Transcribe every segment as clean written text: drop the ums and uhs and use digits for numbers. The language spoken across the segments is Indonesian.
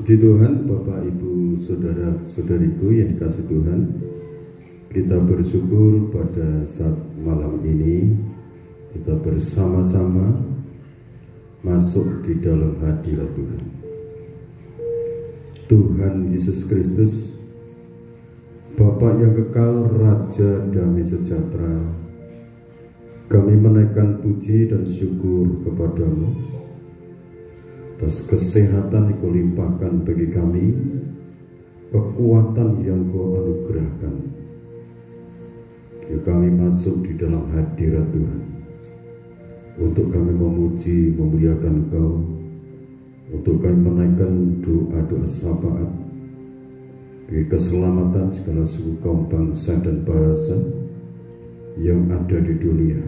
Puji Tuhan, Bapak, Ibu, Saudara-saudariku yang dikasihi Tuhan, kita bersyukur pada saat malam ini kita bersama-sama masuk di dalam hadirat Tuhan. Tuhan Yesus Kristus, Bapa yang kekal, Raja damai sejahtera, kami menaikkan puji dan syukur kepadamu atas kesehatan yang kau limpahkan bagi kami, kekuatan yang kau anugerahkan. Kami masuk di dalam hadirat Tuhan untuk kami memuji, memuliakan Engkau, untuk kami menaikkan doa-doa syafaat bagi keselamatan segala suku kaum bangsa dan bahasa yang ada di dunia,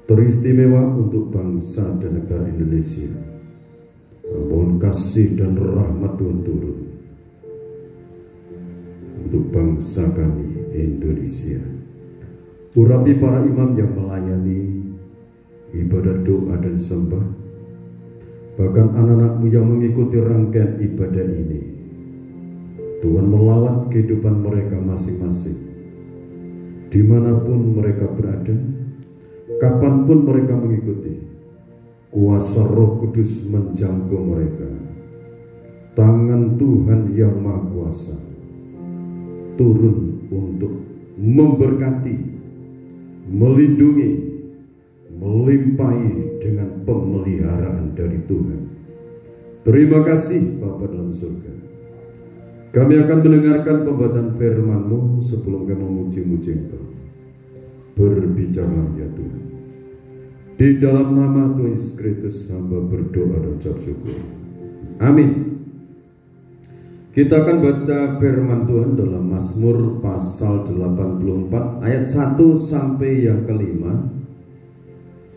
teristimewa untuk bangsa dan negara Indonesia. Mohon kasih dan rahmat Tuhan turun untuk bangsa kami Indonesia. Urapi para imam yang melayani ibadah doa dan sembah, bahkan anak-anakmu yang mengikuti rangkaian ibadah ini. Tuhan melawat kehidupan mereka masing-masing, dimanapun mereka berada, kapanpun mereka mengikuti. Kuasa Roh Kudus menjangkau mereka. Tangan Tuhan yang Maha Kuasa turun untuk memberkati, melindungi, melimpahi dengan pemeliharaan dari Tuhan. Terima kasih Bapa dalam surga. Kami akan mendengarkan pembacaan firman-Mu sebelum kami memuji-muji Engkau. Berbicara ya Tuhan. Di dalam nama Tuhan Yesus Kristus hamba berdoa dan ucap syukur. Amin. Kita akan baca firman Tuhan dalam Mazmur pasal 84 ayat 1 sampai yang kelima.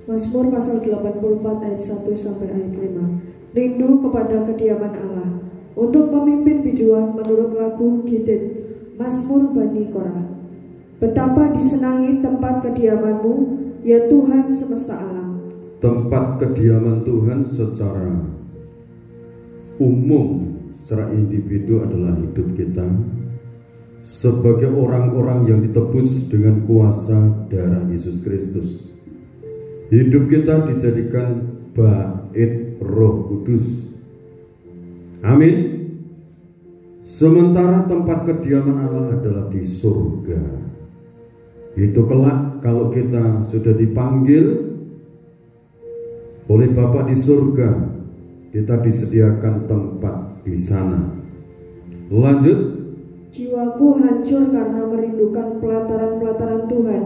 Mazmur pasal 84 ayat 1 sampai ayat 5. Rindu kepada kediaman Allah, untuk memimpin biduan menurut lagu Gittith, Mazmur Bani Korah. Betapa disenangi tempat kediaman-Mu, ya Tuhan semesta alam. Tempat kediaman Tuhan secara umum, secara individu adalah hidup kita sebagai orang-orang yang ditebus dengan kuasa darah Yesus Kristus. Hidup kita dijadikan bait Roh Kudus. Amin. Sementara tempat kediaman Allah adalah di surga. Itu kelak kalau kita sudah dipanggil oleh Bapa di surga, kita disediakan tempat di sana. Lanjut. Jiwaku hancur karena merindukan pelataran-pelataran Tuhan.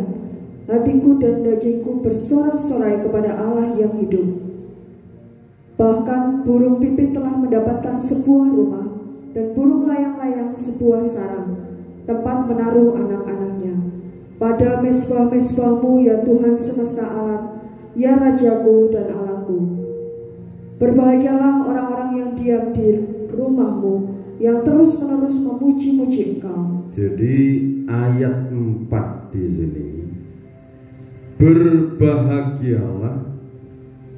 Hatiku dan dagingku bersorak-sorai kepada Allah yang hidup. Bahkan burung pipit telah mendapatkan sebuah rumah, dan burung layang-layang sebuah sarang, tempat menaruh anak-anaknya. Pada mezbah-mezbah-Mu ya Tuhan semesta alam, ya Rajaku dan Allahku. Berbahagialah orang-orang yang diam di rumah-Mu, yang terus-menerus memuji-muji Engkau. Jadi ayat 4 di sini, berbahagialah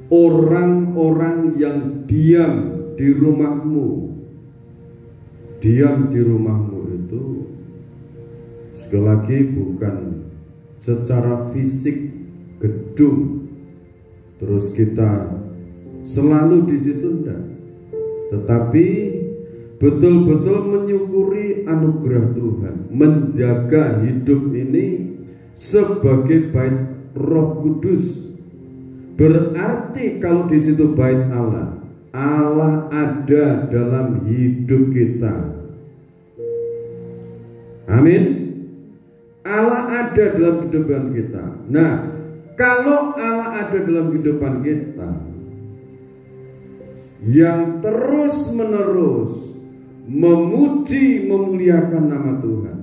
orang-orang yang diam di rumah-Mu. Diam di rumah-Mu itu sekali lagi bukan secara fisik gedung terus kita selalu di situ, enggak, tetapi betul-betul menyukuri anugerah Tuhan, menjaga hidup ini sebagai bait Roh Kudus. Berarti kalau di situ bait Allah, Allah ada dalam hidup kita. Amin. Allah ada dalam kehidupan kita. Nah, kalau Allah ada dalam kehidupan kita, yang terus-menerus memuji, memuliakan nama Tuhan,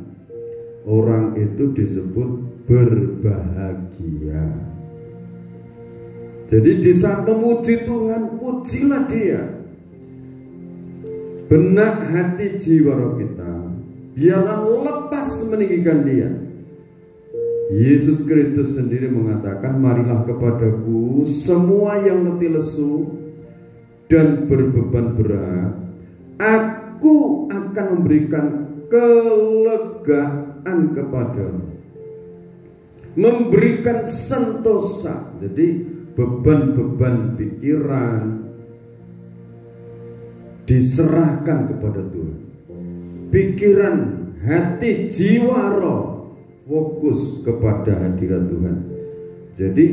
orang itu disebut berbahagia. Jadi di saat memuji Tuhan, pujilah Dia. Benak hati jiwa roh kita, biarlah lepas meninggikan Dia. Yesus Kristus sendiri mengatakan, marilah kepadaku semua yang letih lesu dan berbeban berat, Aku akan memberikan kelegaan kepadamu, memberikan sentosa. Jadi beban-beban pikiran diserahkan kepada Tuhan. Pikiran, hati, jiwa, roh fokus kepada hadirat Tuhan. Jadi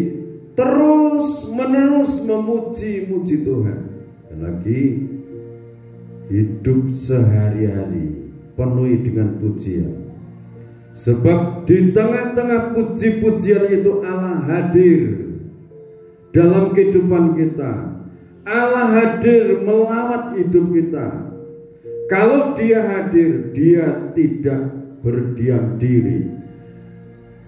terus menerus memuji-muji Tuhan. Dan lagi hidup sehari-hari penuhi dengan pujian. Sebab di tengah-tengah puji-pujian itu Allah hadir dalam kehidupan kita. Allah hadir melawat hidup kita. Kalau Dia hadir, Dia tidak berdiam diri.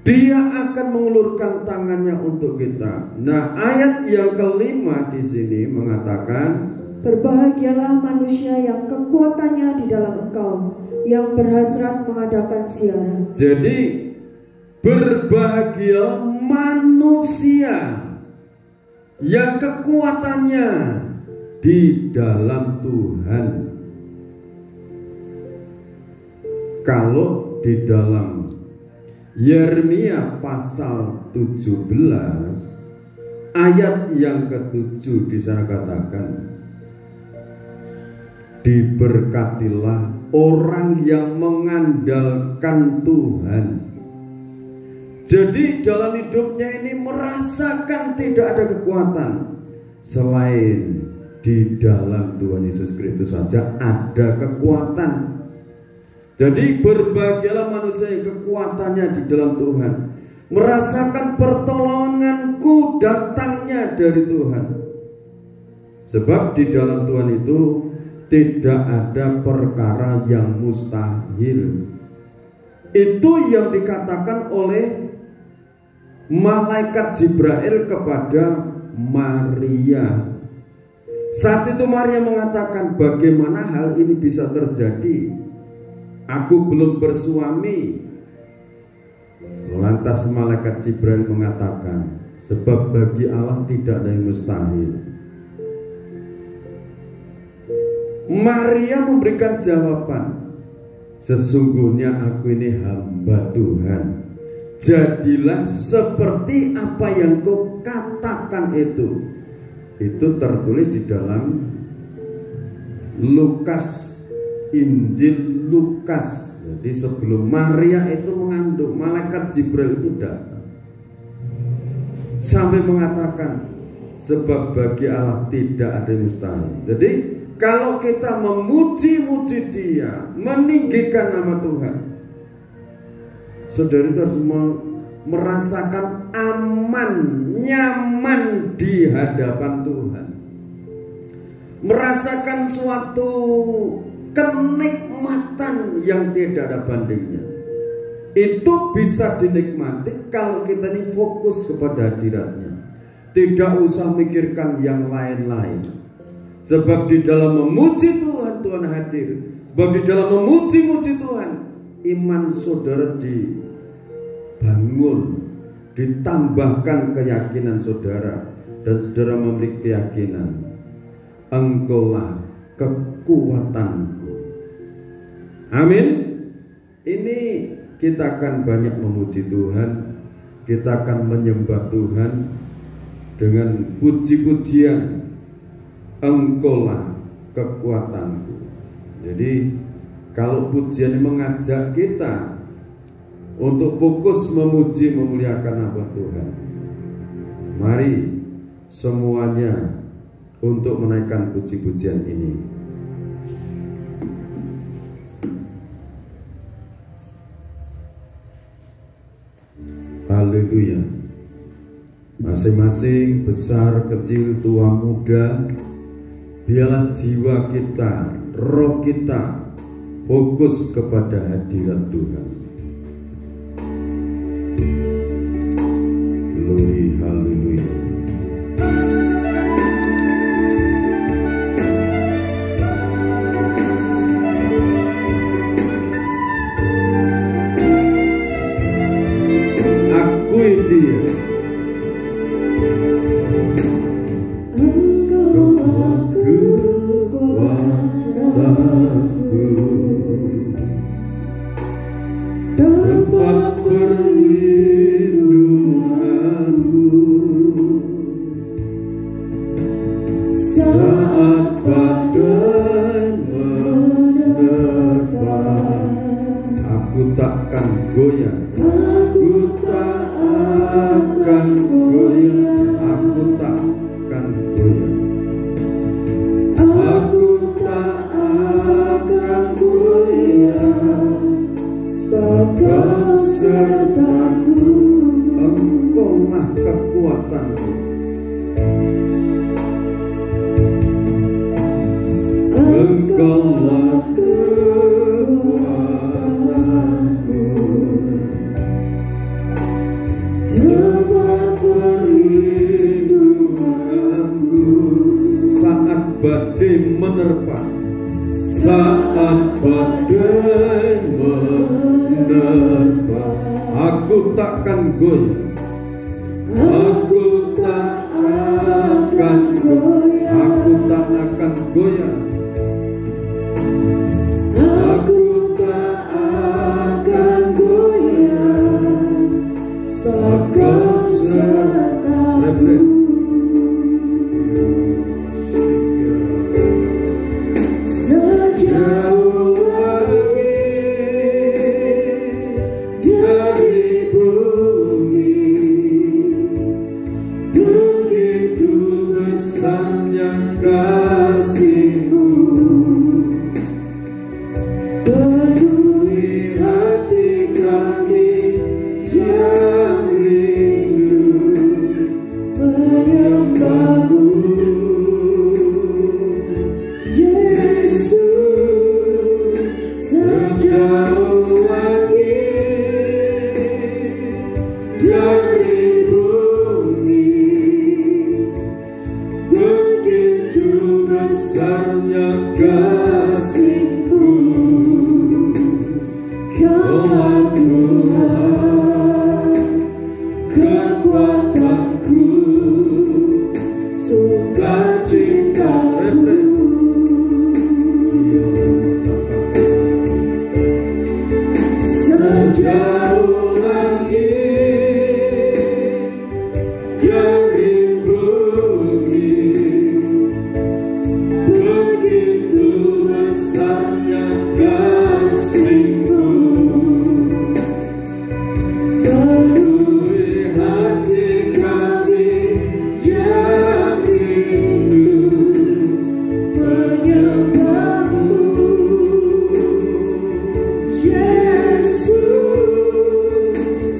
Dia akan mengulurkan tangannya untuk kita. Nah, ayat yang kelima di sini mengatakan, berbahagialah manusia yang kekuatannya di dalam Engkau, yang berhasrat mengadakan ziarah. Jadi berbahagialah manusia yang kekuatannya di dalam Tuhan. Kalau di dalam Yeremia pasal 17 ayat yang ke-7 di sana katakan, diberkatilah orang yang mengandalkan Tuhan. Jadi dalam hidupnya ini merasakan tidak ada kekuatan selain di dalam Tuhan Yesus Kristus saja ada kekuatan. Jadi berbahagialah manusia yang kekuatannya di dalam Tuhan, merasakan pertolonganku datangnya dari Tuhan. Sebab di dalam Tuhan itu tidak ada perkara yang mustahil. Itu yang dikatakan oleh malaikat Jibril kepada Maria. Saat itu Maria mengatakan, bagaimana hal ini bisa terjadi? Aku belum bersuami. Lantas malaikat Jibril mengatakan, sebab bagi Allah tidak ada yang mustahil. Maria memberikan jawaban, sesungguhnya aku ini hamba Tuhan. Jadilah seperti apa yang kau katakan itu. Itu tertulis di dalam Lukas, Injil Lukas. Jadi sebelum Maria itu mengandung, malaikat Jibril itu datang sampai mengatakan, sebab bagi Allah tidak ada yang mustahil. Jadi kalau kita memuji-muji Dia, meninggikan nama Tuhan, saudara itu harus merasakan aman, nyaman di hadapan Tuhan, merasakan suatu kenikmatan yang tidak ada bandingnya. Itu bisa dinikmati kalau kita ini fokus kepada hadiratnya, tidak usah mikirkan yang lain-lain. Sebab di dalam memuji Tuhan, Tuhan hadir. Sebab di dalam memuji-muji Tuhan, iman saudara dibangun, ditambahkan keyakinan saudara, dan saudara memiliki keyakinan, Engkaulah kekuatanku. Amin. Ini kita akan banyak memuji Tuhan, kita akan menyembah Tuhan dengan puji-pujian, Engkaulah kekuatanku. Jadi kalau pujian mengajak kita untuk fokus memuji, memuliakan nama Tuhan, mari semuanya untuk menaikkan puji-pujian ini. Haleluya. Masing-masing, besar, kecil, tua, muda, biarlah jiwa kita, roh kita fokus kepada hadirat Tuhan. Glory, haleluya. Akui Dia. Engkau aku kuat. tempat perlindunganku saat badai menerpa. Aku takkan goyah, aku tak akan goyah, aku takkan goyah, aku tak akan goyah, sebab Kau sertaku. Engkaulah kekuatanku, Engkaulah kekuatanku, tempat perlindunganku saat badai menerpa, saat badai menerpa. Aku takkan goyah, aku tak akan goyah, aku tak akan goyah, aku tak akan goyah, sebab Kau sertaku. Sejauh langit dari bumi, begitu besarnya kasih-Mu, penuhi hati kami yang rindu menyembah-Mu. Yesus, sejauh langit dari bumi, begitu besarnya kasih-Mu, Kaulah Tuhan kekuatanku, sukacitaku. Sejauh langit dari bumi, begitu besarnya kasih-Mu, penuhi hati kami yang rindu menyembah-Mu. Yesus,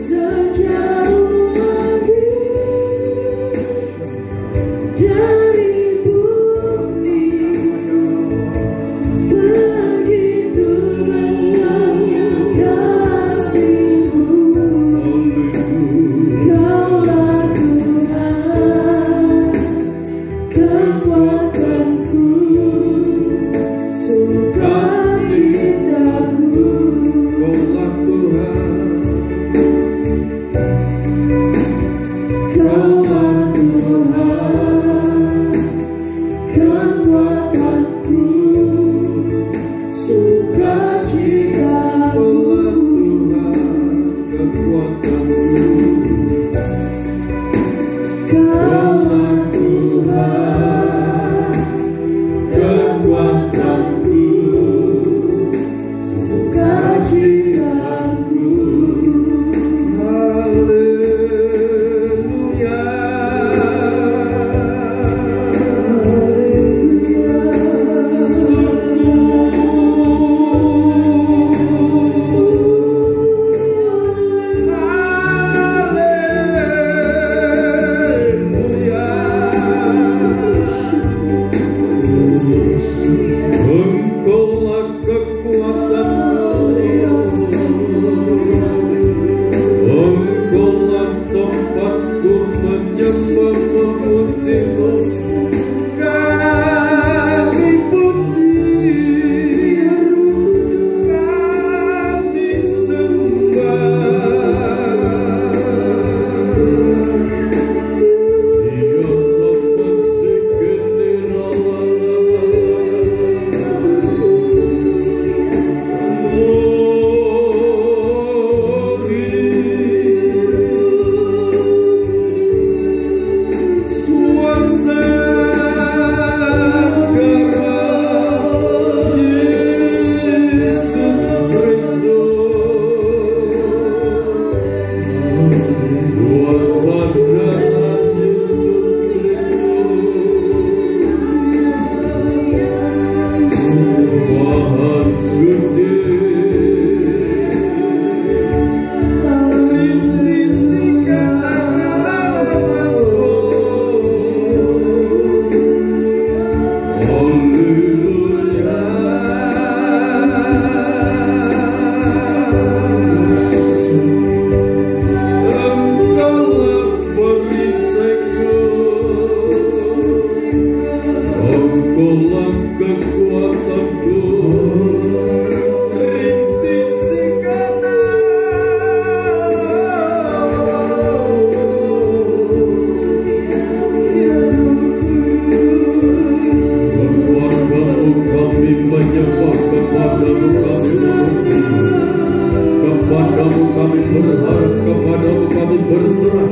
kepadamu kami berharap, kepadamu kami berserah.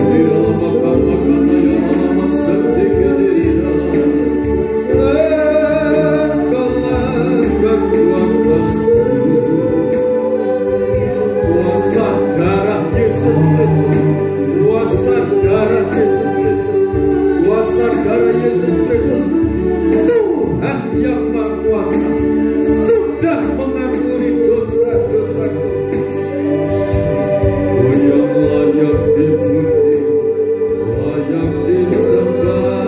Di dalam makan ya alamat sedikit diri kuasa darah Yesus Kristus, kuasa darah Yesus Kristus, kuasa darah Yesus Kristus, Tuhan yang Maha Kuasa sudah mengampuni dosa-dosaku. Oh yang layak dipuji, layak disembah.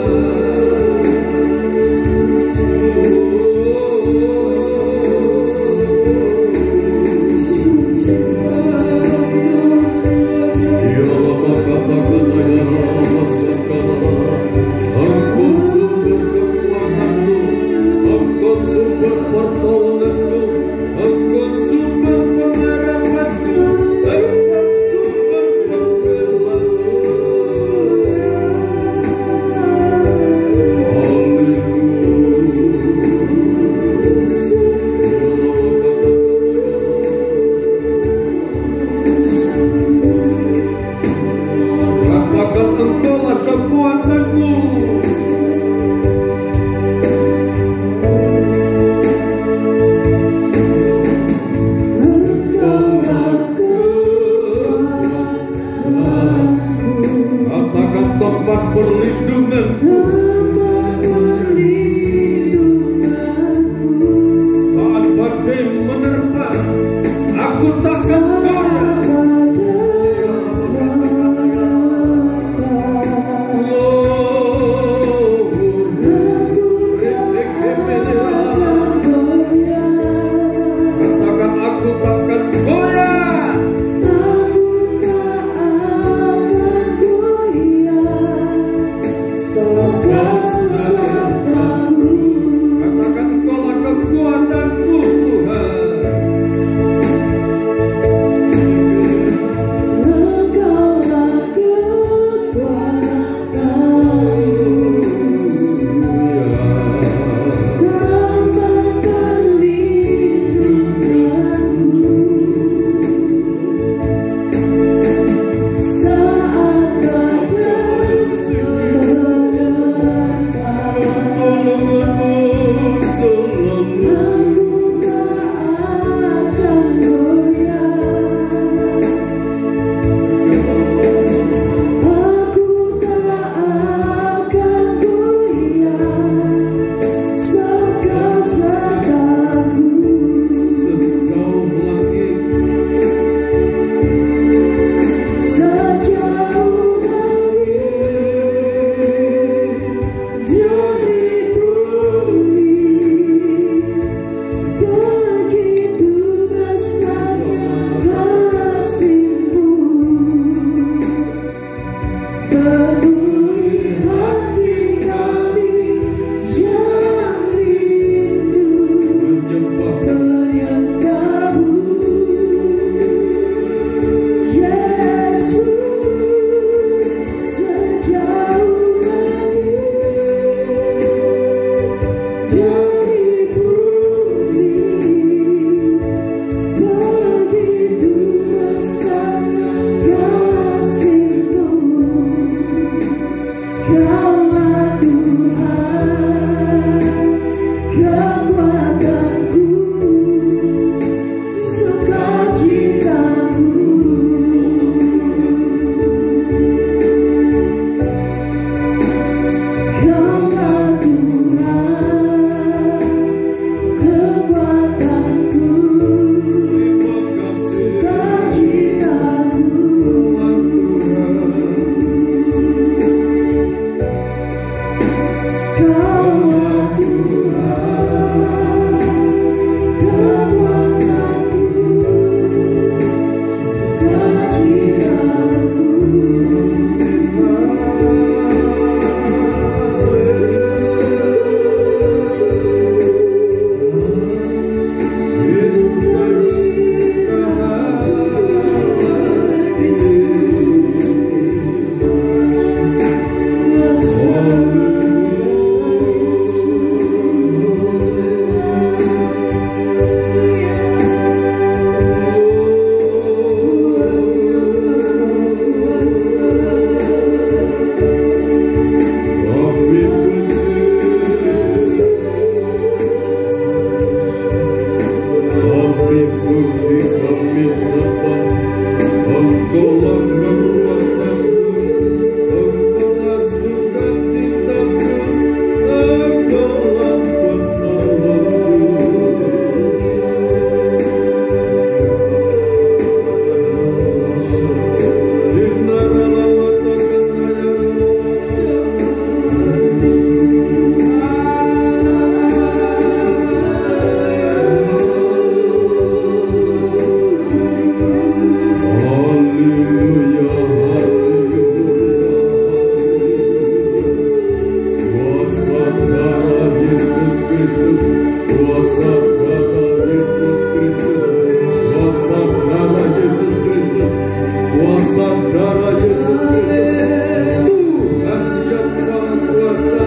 penebusan darah Yesus Kristus, Tuhan yang Maha Kuasa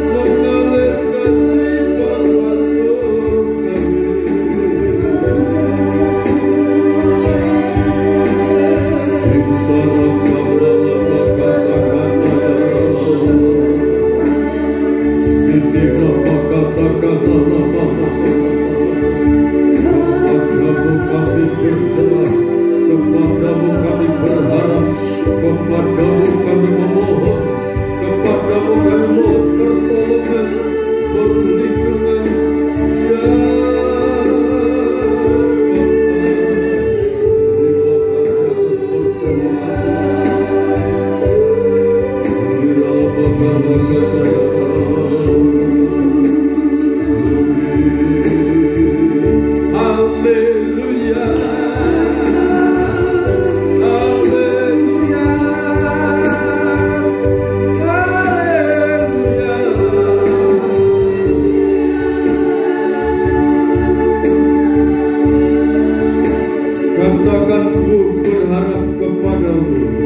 mengalir kasih bermasuk kami berserah, kepadamu kami berharap, kepadamu kami memohon, kepadamu kami mohon pertolongan, perlindungan, ya katakan ku berharap kepadamu.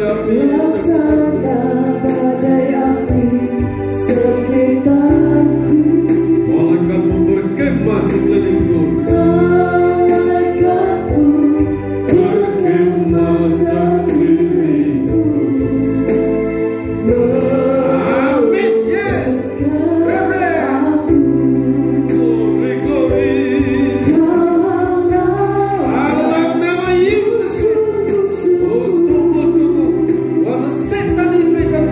api, Laksana badai api sekitarku. malaikatmu berkemah sekelilingku. Malaikatmu berkemah sekelilingku. Amin, yes. Aku Glory, glory. Dalam nama Yesus. Oh, sungguh-sungguh kuasa setan diberikan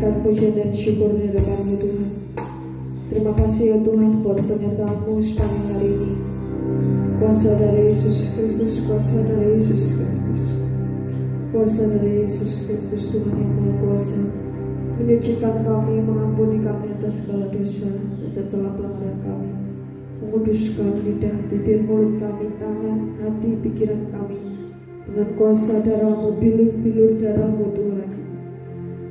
menaikkan pujian dan syukur di hadapan-Mu Tuhan. Terima kasih ya Tuhan buat penyertaan-Mu sepanjang hari ini. Kuasa dari Yesus Kristus, kuasa dari Yesus Kristus, kuasa dari Yesus Kristus Tuhan yang Maha Kuasa, menyucikan kami, mengampuni kami atas segala dosa dan segala pelanggaran kami, menguduskan lidah, bibir, mulut kami, tangan, hati, pikiran kami dengan kuasa darah-Mu, bilur-bilur darah-Mu Tuhan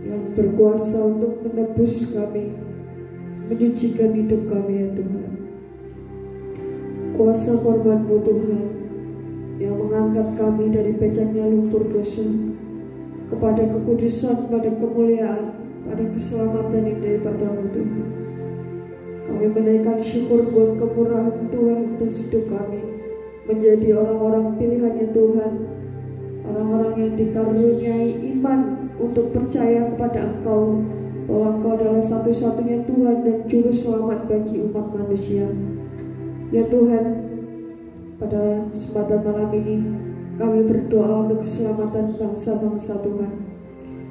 yang berkuasa untuk menebus kami, menyucikan hidup kami ya Tuhan. Kuasa korban-Mu Tuhan yang mengangkat kami dari becaknya lumpur dosa kepada kekudusan, pada kemuliaan, pada keselamatan yang daripada-Mu Tuhan. Kami menaikkan syukur buat kemurahan Tuhan atas hidup kami, menjadi orang-orang pilihan-Nya Tuhan, orang-orang yang dikaruniai iman untuk percaya kepada Engkau, bahwa Engkau adalah satu-satunya Tuhan dan Juru Selamat bagi umat manusia. Ya Tuhan, pada kesempatan malam ini kami berdoa untuk keselamatan bangsa-bangsa Tuhan.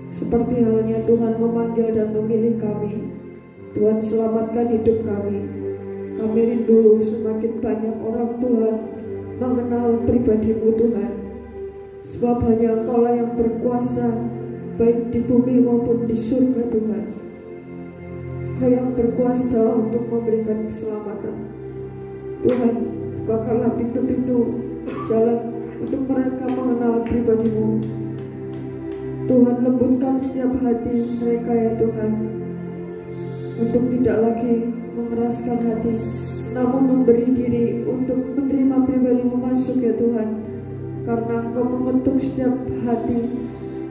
Seperti halnya Tuhan memanggil dan memilih kami, Tuhan selamatkan hidup kami. Kami rindu semakin banyak orang Tuhan mengenal pribadi-Mu Tuhan, sebab hanya Engkau-lah yang berkuasa baik di bumi maupun di surga Tuhan. Engkau yang berkuasa untuk memberikan keselamatan. Tuhan, bukakanlah pintu-pintu jalan untuk mereka mengenal pribadi-Mu. Tuhan, lembutkan setiap hati mereka ya Tuhan, untuk tidak lagi mengeraskan hati, namun memberi diri untuk menerima pribadi-Mu masuk ya Tuhan. Karena Engkau mengetuk setiap hati,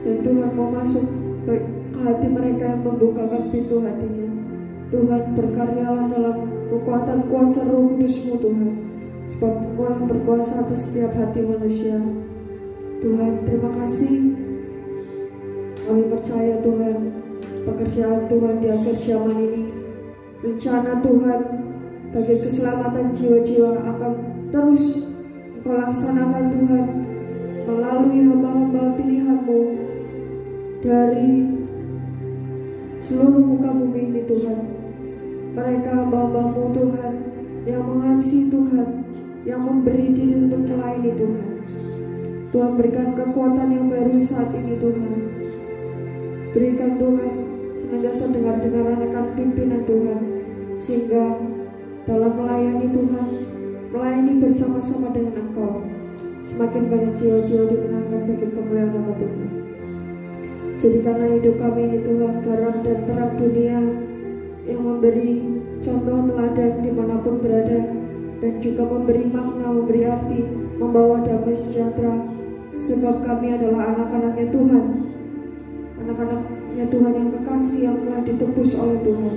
dan Tuhan mau masuk ke hati mereka yang membukakan pintu hatinya. Tuhan, berkaryalah dalam kekuatan kuasa Roh Kudus-Mu Tuhan, sebab Engkau yang berkuasa atas setiap hati manusia. Tuhan, terima kasih. Kami percaya Tuhan, pekerjaan Tuhan di akhir zaman ini, rencana Tuhan bagi keselamatan jiwa-jiwa akan terus Engkau laksanakan Tuhan, melalui hamba-hamba pilihan-Mu dari seluruh muka bumi ini Tuhan. Mereka hamba-hamba-Mu Tuhan yang mengasihi Tuhan, yang memberi diri untuk melayani Tuhan. Tuhan, berikan kekuatan yang baru saat ini Tuhan. Berikan Tuhan senantiasa dengar-dengaran akan pimpinan Tuhan, sehingga dalam melayani Tuhan, melayani bersama-sama dengan Engkau, semakin banyak jiwa-jiwa dimenangkan bagi kemuliaan nama Tuhan. Jadikanlah hidup kami ini Tuhan garam dan terang dunia, yang memberi contoh teladan dimanapun berada, dan juga memberi makna, memberi arti, membawa damai sejahtera, sebab kami adalah anak-anaknya Tuhan, anak-anaknya Tuhan yang kekasih, yang telah ditebus oleh Tuhan.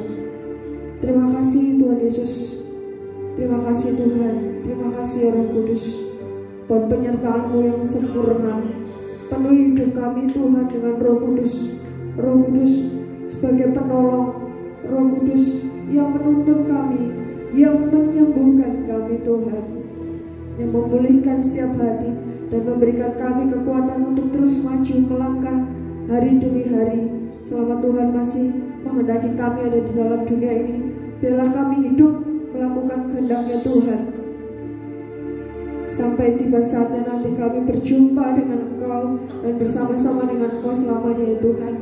Terima kasih Tuhan Yesus, terima kasih Tuhan, terima kasih Roh Kudus buat penyertaan-Mu yang sempurna. Penuhi hidup kami Tuhan dengan Roh Kudus, Roh Kudus sebagai penolong, Roh Kudus yang menuntun kami, yang menyembuhkan kami Tuhan, yang memulihkan setiap hati dan memberikan kami kekuatan untuk terus maju melangkah hari demi hari. Selama Tuhan masih menghendaki kami ada di dalam dunia ini, biarlah kami hidup melakukan kehendak-Nya Tuhan, sampai tiba saatnya nanti kami berjumpa dengan Engkau dan bersama-sama dengan Engkau selamanya ya Tuhan.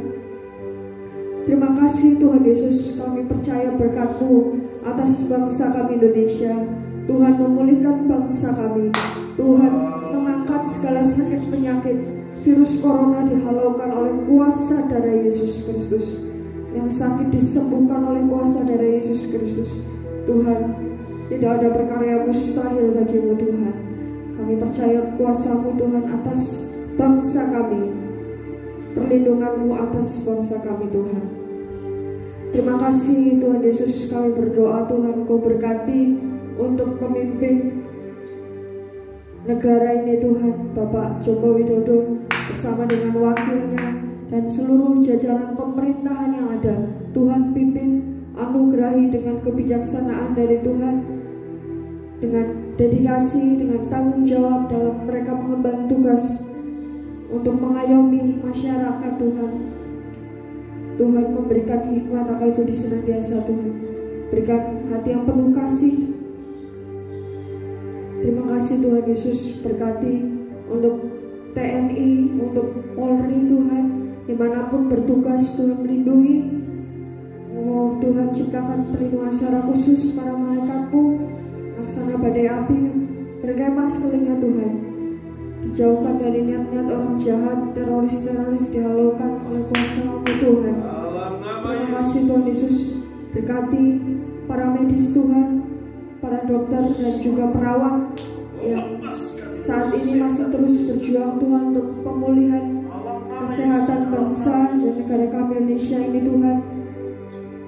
Terima kasih Tuhan Yesus, kami percaya berkat-Mu atas bangsa kami Indonesia. Tuhan, memulihkan bangsa kami. Tuhan, mengangkat segala sakit penyakit. Virus corona dihalaukan oleh kuasa darah Yesus Kristus. Yang sakit disembuhkan oleh kuasa darah Yesus Kristus. Tuhan, tidak ada perkara yang mustahil bagi-Mu Tuhan. Kami percaya kuasa-Mu Tuhan atas bangsa kami, perlindungan-Mu atas bangsa kami Tuhan. Terima kasih Tuhan Yesus, kami berdoa Tuhan Kau berkati untuk memimpin negara ini Tuhan, Bapak Joko Widodo bersama dengan wakilnya dan seluruh jajaran pemerintahan yang ada. Tuhan pimpin, anugerahi dengan kebijaksanaan dari Tuhan, dengan dedikasi, dengan tanggung jawab dalam mereka mengemban tugas untuk mengayomi masyarakat Tuhan. Tuhan memberikan hikmat akal budi senantiasa Tuhan. Berikan hati yang penuh kasih. Terima kasih Tuhan Yesus, berkati untuk TNI, untuk Polri Tuhan, dimanapun bertugas Tuhan melindungi. Oh Tuhan, ciptakan perlindungan secara khusus para malaikat-Mu, laksana badai api bergema sekelilingnya Tuhan. Dijauhkan dari niat-niat orang jahat, teroris-teroris dihalaukan oleh kuasa-Mu Tuhan. Terima kasih Tuhan Yesus, berkati para medis Tuhan, para dokter dan juga perawat yang saat ini masih terus berjuang Tuhan untuk pemulihan kesehatan bangsa dan negara kami Indonesia ini Tuhan.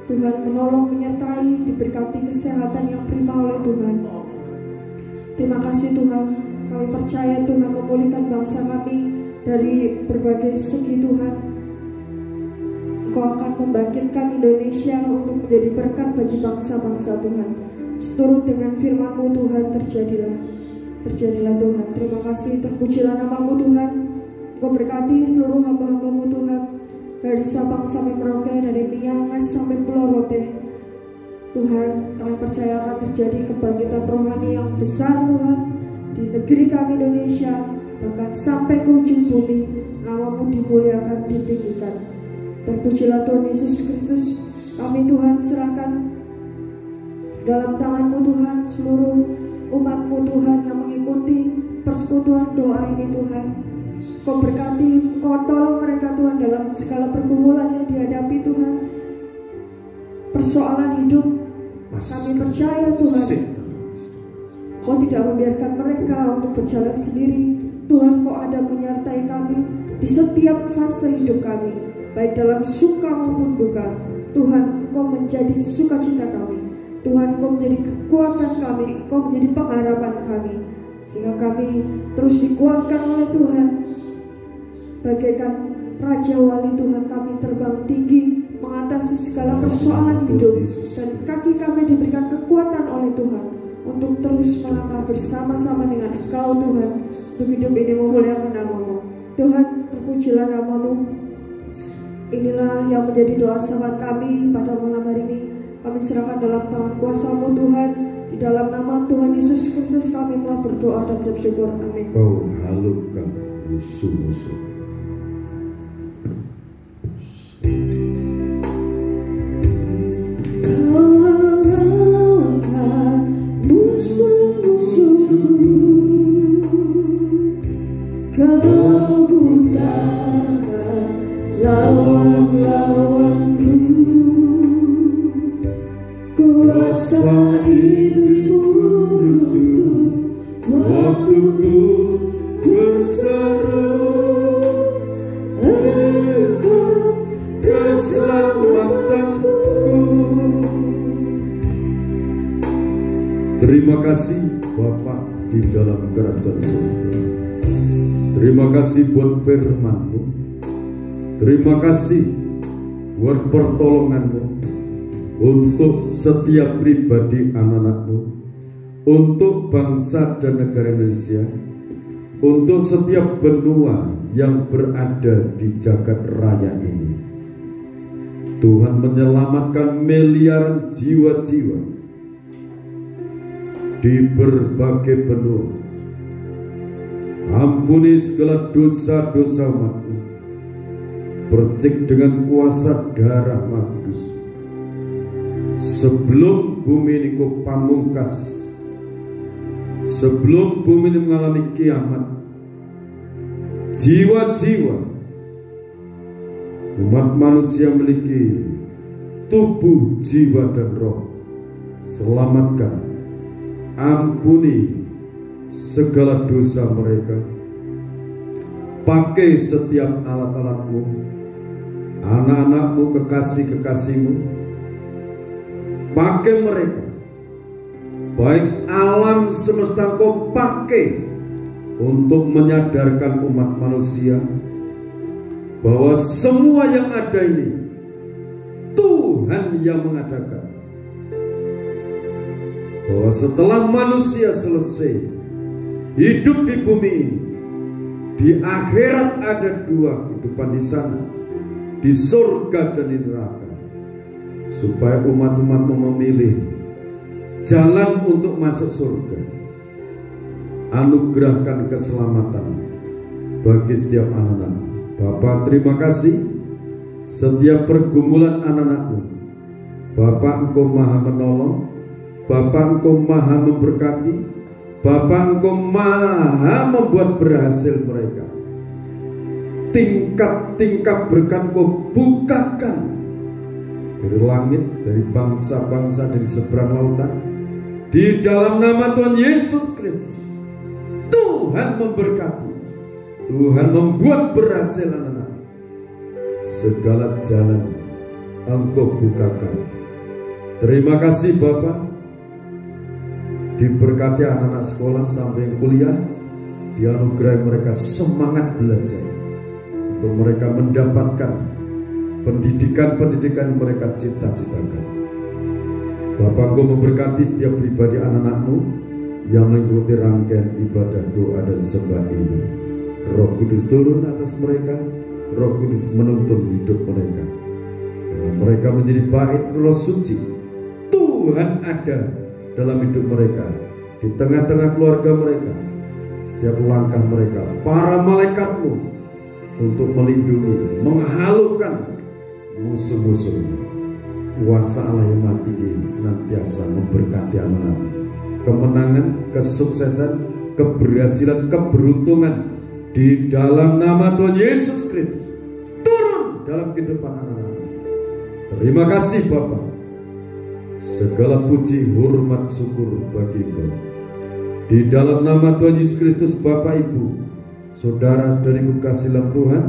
Tuhan menolong, menyertai, diberkati kesehatan yang prima oleh Tuhan. Terima kasih Tuhan, kami percaya Tuhan memulihkan bangsa kami dari berbagai segi Tuhan. Engkau akan membangkitkan Indonesia untuk menjadi berkat bagi bangsa-bangsa Tuhan. Seturut dengan firman-Mu Tuhan, terjadilah Tuhan. Terima kasih, terpujilah nama-Mu Tuhan. Engkau berkati seluruh hamba-hamba-Mu Tuhan, dari Sabang sampai Merauke, dari Miangas sampai Pulau Rote. Tuhan, kami percaya akan terjadi kebangkitan rohani yang besar Tuhan di negeri kami Indonesia, bahkan sampai ke ujung bumi. Nama-Mu dimuliakan, ditinggikan. Terpujilah Tuhan Yesus Kristus. Kami Tuhan serahkan dalam tangan-Mu Tuhan seluruh umat-Mu Tuhan yang mengikuti persekutuan doa ini Tuhan. Kau berkati, Kau tolong mereka Tuhan dalam segala pergumulan yang dihadapi Tuhan, persoalan hidup. Kami percaya Tuhan, Kau tidak membiarkan mereka untuk berjalan sendiri. Tuhan, Kau ada menyertai kami di setiap fase hidup kami, baik dalam suka maupun duka. Tuhan, Kau menjadi sukacita kami. Tuhan, Kau menjadi kekuatan kami, Kau menjadi pengharapan kami, sehingga kami terus dikuatkan oleh Tuhan. Bagaikan Raja Wali Tuhan, kami terbang tinggi mengatasi segala persoalan hidup, dan kaki kami diberikan kekuatan oleh Tuhan untuk terus melangkah bersama-sama dengan Engkau Tuhan, untuk hidup ini memuliakan nama-Mu. Tuhan, terpujilah nama-Mu. Inilah yang menjadi doa sahabat kami pada malam hari ini. Kami serahkan dalam tangan kuasa-Mu Tuhan. Di dalam nama Tuhan Yesus Kristus kami telah berdoa dan ucap syukur. Amin. Kau halaukan musuh-musuh. Kau butakan lawan-lawanku, kuasa iblis runtuh waktuku berseru. Engkau keselamatanku. Terima kasih Bapa di dalam kerajaan surga. Terima kasih buat firman-Mu. Terima kasih buat pertolongan-Mu untuk setiap pribadi anak-anak-Mu, untuk bangsa dan negara Indonesia, untuk setiap benua yang berada di jagat raya ini. Tuhan menyelamatkan miliaran jiwa-jiwa di berbagai benua. Ampuni segala dosa-dosa umat-Mu, percik dengan kuasa darah Maha Kudus. Sebelum bumi ini Kau pamungkas, sebelum bumi ini mengalami kiamat, jiwa-jiwa umat manusia memiliki tubuh, jiwa dan roh. Selamatkan, ampuni segala dosa mereka. Pakai setiap alat-alat-Mu, anak-anak-Mu, kekasih-kekasih-Mu. Pakai mereka, baik alam semesta Kau pakai untuk menyadarkan umat manusia bahwa semua yang ada ini Tuhan yang mengadakan. Bahwa setelah manusia selesai hidup di bumi ini, di akhirat ada dua kehidupan di sana. di surga dan di neraka, supaya umat-umatmu memilih jalan untuk masuk surga. Anugerahkan keselamatan bagi setiap anak-anak. Bapa, terima kasih setiap pergumulan anak-anakmu. Bapa, Engkau maha menolong. Bapa, Engkau maha memberkati. Bapa, Engkau maha membuat berhasil mereka. Tingkat-tingkat berkat Engkau bukakan dari langit, dari bangsa-bangsa, dari seberang lautan. Di dalam nama Tuhan Yesus Kristus, Tuhan memberkati, Tuhan membuat berhasil anak-anak. Segala jalan Engkau bukakan. Terima kasih Bapa. Diberkati anak-anak sekolah sampai kuliah, dianugerahi mereka semangat belajar, untuk mereka mendapatkan pendidikan-pendidikan yang mereka cita-citakan. Bapa, Engkau memberkati setiap pribadi anak-anakmu yang mengikuti rangkaian ibadah, doa, dan sembah ini. Roh Kudus turun atas mereka, Roh Kudus menuntun hidup mereka, karena mereka menjadi bait Roh Suci. Tuhan ada dalam hidup mereka, di tengah-tengah keluarga mereka, setiap langkah mereka, para malaikatmu untuk melindungi, menghalaukan musuh-musuhnya. Kuasa Allah yang maha tinggi senantiasa memberkati anak-anak, kemenangan, kesuksesan, keberhasilan, keberuntungan di dalam nama Tuhan Yesus Kristus turun dalam kehidupan anak-anak. Terima kasih Bapa. Segala puji, hormat, syukur bagi Engkau. Di dalam nama Tuhan Yesus Kristus, Bapak, Ibu, saudara-saudariku kasih dalam Tuhan,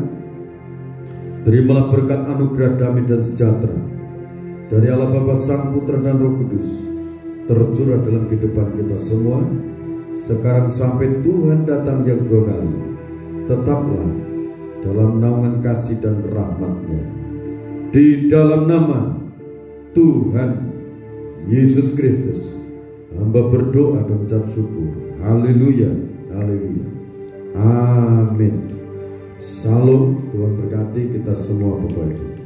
terimalah berkat anugerah damai dan sejahtera dari Allah Bapa, Sang Putra dan Roh Kudus tercurah dalam kehidupan kita semua sekarang sampai Tuhan datang yang kedua kali. Tetaplah dalam naungan kasih dan rahmat-Nya. Di dalam nama Tuhan Yesus Kristus, hamba berdoa dan mengucap syukur. Haleluya, haleluya, amin. Salam, Tuhan berkati kita semua Bapak Ibu.